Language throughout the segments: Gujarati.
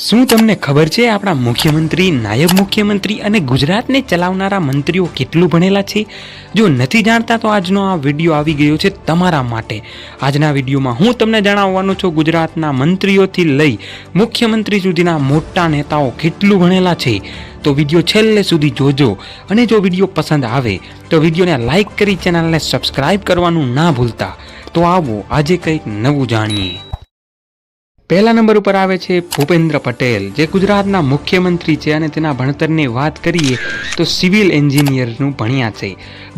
શું તમને ખબર છે આપણા મુખ્યમંત્રી, નાયબ મુખ્યમંત્રી અને ગુજરાતને ચલાવનારા મંત્રીઓ કેટલું ભણેલા છે? જો નથી જાણતા તો આજનો આ વિડીયો આવી ગયો છે તમારા માટે. આજના વિડીયોમાં હું તમને જણાવવાનો છું ગુજરાતના મંત્રીઓથી લઈ મુખ્યમંત્રી સુધીના મોટા નેતાઓ કેટલું ભણેલા છે. તો વિડીયો છેલ્લે સુધી જોજો અને જો વિડીયો પસંદ આવે તો વિડીયોને લાઈક કરી ચેનલને સબસ્ક્રાઇબ કરવાનું ના ભૂલતા. તો આવો આજે કંઈક નવું જાણીએ. પહેલા નંબર ઉપર આવે છે ભૂપેન્દ્ર પટેલ, જે ગુજરાતના મુખ્યમંત્રી છે અને તેના ભણતરની વાત કરીએ તો સિવિલ એન્જિનિયરનું ભણ્યા છે.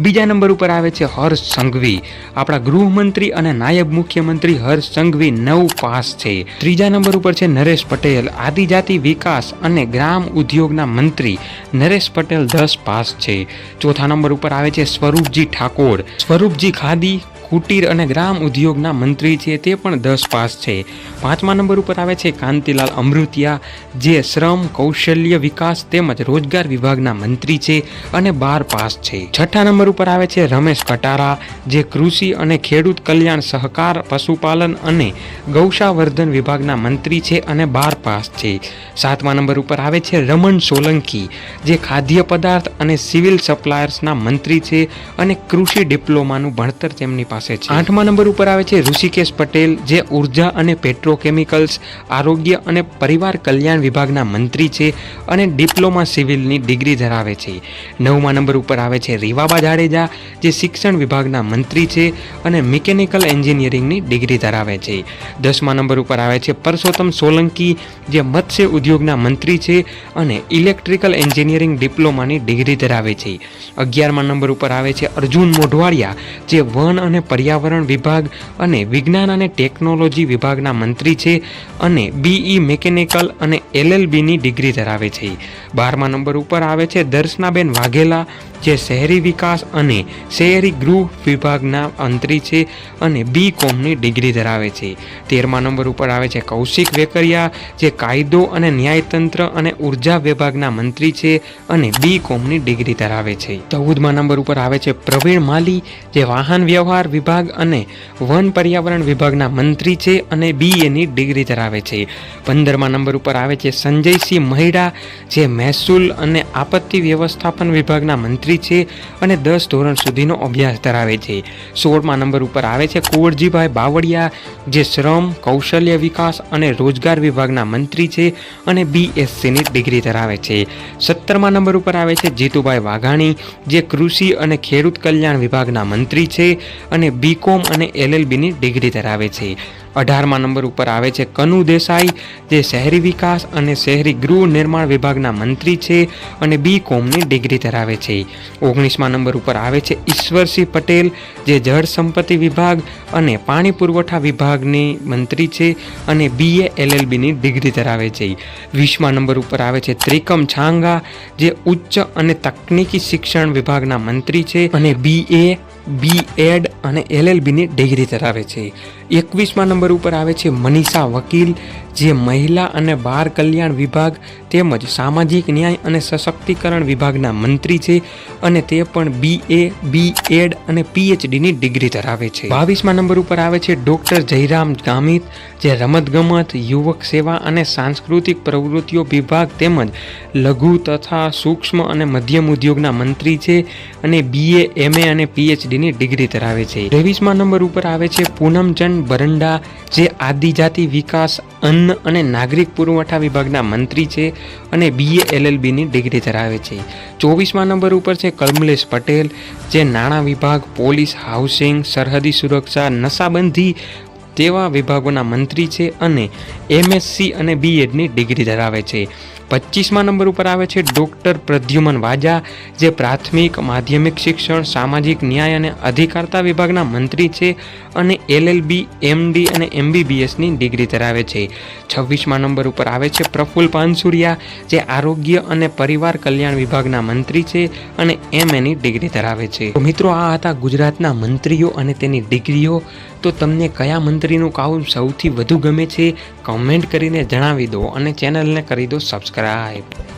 બીજા નંબર ઉપર આવે છે હર્ષ સંઘવી, આપણા ગૃહમંત્રી અને નાયબ મુખ્યમંત્રી હર્ષ સંઘવી 9 પાસ છે. ત્રીજા નંબર ઉપર છે નરેશ પટેલ, આદિજાતિ વિકાસ અને ગ્રામ ઉદ્યોગના મંત્રી નરેશ પટેલ 10 પાસ છે. ચોથા નંબર ઉપર આવે છે સ્વરૂપજી ઠાકોર, સ્વરૂપજી ખાદી કુટીર અને ગ્રામ ઉદ્યોગના મંત્રી છે, તે પણ 10 પાસ છે. પાંચમા નંબર ઉપર આવે છે કાંતિલાલ અમૃતિયા, જે શ્રમ કૌશલ્ય વિકાસ તેમજ રોજગાર વિભાગના મંત્રી છે અને 12 પાસ છે. છઠ્ઠા નંબર ઉપર આવે છે રમેશ કટારા, જે કૃષિ અને ખેડૂત કલ્યાણ સહકાર પશુપાલન અને ગૌશાવર્ધન વિભાગના મંત્રી છે અને 12 પાસ છે. સાતમા નંબર ઉપર આવે છે રમણ સોલંકી, જે ખાદ્ય પદાર્થ અને સિવિલ સપ્લાયર્સના મંત્રી છે અને કૃષિ ડિપ્લોમાનું ભણતર તેમની પાસે છે. આઠમા નંબર ઉપર આવે છે ઋષિકેશ પટેલ, જે ઉર્જા અને પેટ્રોકેમિકલ્સ, આરોગ્ય અને પરિવાર કલ્યાણ વિભાગના મંત્રી છે અને ડિપ્લોમા સિવિલની ડિગ્રી ધરાવે છે. નવમા નંબર ઉપર આવે છે રીવાબા જાડેજા, જે શિક્ષણ વિભાગના મંત્રી છે અને મિકેનિકલ એન્જિનિયરિંગની ડિગ્રી ધરાવે છે. 10મા નંબર ઉપર આવે છે પરસોત્તમ સોલંકી, જે મત્સ્ય ઉદ્યોગના મંત્રી છે અને ઇલેક્ટ્રિકલ એન્જિનિયરિંગ ડિપ્લોમાની ડિગ્રી ધરાવે છે. 11મા નંબર ઉપર આવે છે અર્જુન મોઢવાડિયા, જે વન અને પર્યાવરણ વિભાગ અને વિજ્ઞાન અને ટેકનોલોજી વિભાગના મંત્રી છે અને બીઈ મિકેનિકલ અને એલએલબીની ડિગ્રી ધરાવે છે. 12મા નંબર ઉપર આવે છે દર્શનાબેન વાઘેલા, જે શહેરી વિકાસ અને શહેરી ગૃહ વિભાગના મંત્રી છે અને BComની ડિગ્રી ધરાવે છે. 13મા નંબર ઉપર આવે છે કૌશિક વેકરિયા, જે કાયદો અને ન્યાયતંત્ર અને ઉર્જા વિભાગના મંત્રી છે અને BComની ડિગ્રી ધરાવે છે. 14મા નંબર ઉપર આવે છે પ્રવીણ માલી, જે વાહન વ્યવહાર વિભાગ અને વન પર્યાવરણ વિભાગના મંત્રી છે અને BAની ડિગ્રી ધરાવે છે. 15મા નંબર ઉપર આવે છે સંજયસિંહ મહિડા, જે મહેસૂલ અને આપત્તિ વ્યવસ્થાપન વિભાગના મંત્રી છે અને 10 ધોરણ સુધીનો અભ્યાસ ધરાવે છે. 16મા નંબર ઉપર આવે છે કુંવરજીભાઈ બાવળિયા, જે શ્રમ કૌશલ્ય વિકાસ અને રોજગાર વિભાગના મંત્રી છે અને BScની ડિગ્રી ધરાવે છે. 17મા નંબર ઉપર આવે છે જીતુભાઈ વાઘાણી, જે કૃષિ અને ખેડૂત કલ્યાણ વિભાગના મંત્રી છે અને BCom અને LLBની ડિગ્રી ધરાવે છે. 18મા નંબર ઉપર આવે છે કનુ દેસાઈ, જે શહેરી વિકાસ અને શહેરી ગૃહ નિર્માણ વિભાગના મંત્રી છે અને BComની ડિગ્રી ધરાવે છે. 19મા નંબર ઉપર આવે છે ઈશ્વરસિંહ પટેલ, જે જળ સંપત્તિ વિભાગ અને પાણી પુરવઠા વિભાગની મંત્રી છે અને BA LLBની ડિગ્રી ધરાવે છે. 20મા નંબર ઉપર આવે છે ત્રિકમ છાંગા, જે ઉચ્ચ અને તકનીકી શિક્ષણ વિભાગના મંત્રી છે અને BA BEd અને LLBની ડિગ્રી ધરાવે છે. 21મા નંબર ઉપર આવે છે મનીષા વકીલ, જે મહિલા અને બાળ કલ્યાણ વિભાગ તેમજ સામાજિક ન્યાય અને સશક્તિકરણ વિભાગના મંત્રી છે અને તે પણ BA BEd અને PhDની ડિગ્રી ધરાવે છે. 22મા નંબર ઉપર આવે છે ડોક્ટર જયરામ ગામિત, જે રમતગમત, યુવક સેવા અને સાંસ્કૃતિક પ્રવૃત્તિઓ વિભાગ તેમજ લઘુ તથા સૂક્ષ્મ અને મધ્યમ ઉદ્યોગના મંત્રી છે અને BA MA અને PhDની ડિગ્રી ધરાવે છે. 23મા નંબર ઉપર આવે છે પૂનમચંદ બરંડા, જે આદિજાતિ વિકાસ, અન્ન અને નાગરિક પુરવઠા વિભાગના મંત્રી છે અને BA LLBની ડિગ્રી ધરાવે છે. 24મા નંબર ઉપર છે કમલેશ પટેલ, જે નાણાં વિભાગ, પોલીસ, હાઉસિંગ, સરહદી સુરક્ષા, નશાબંધી તેવા વિભાગોના મંત્રી છે અને MSc અને BEdની ડિગ્રી ધરાવે છે. 25મા નંબર ઉપર આવે છે ડોક્ટર પ્રદ્યુમન વાજા, જે પ્રાથમિક માધ્યમિક શિક્ષણ, સામાજિક ન્યાય અને અધિકારતા વિભાગના મંત્રી છે અને LLB MD અને MBBSની ડિગ્રી ધરાવે છે. 26મા નંબર ઉપર આવે છે પ્રફુલ્લ પાનસુરિયા, જે આરોગ્ય અને પરિવાર કલ્યાણ વિભાગના મંત્રી છે અને MAની ડિગ્રી ધરાવે છે. તો મિત્રો, આ હતા ગુજરાતના મંત્રીઓ અને તેની ડિગ્રીઓ. તો તમને કયા મંત્રીનું કામ સૌથી વધુ ગમે છે કમેન્ટ કરીને જણાવી દો અને ચેનલને કરી દો સબસ્ક્રાઇબ.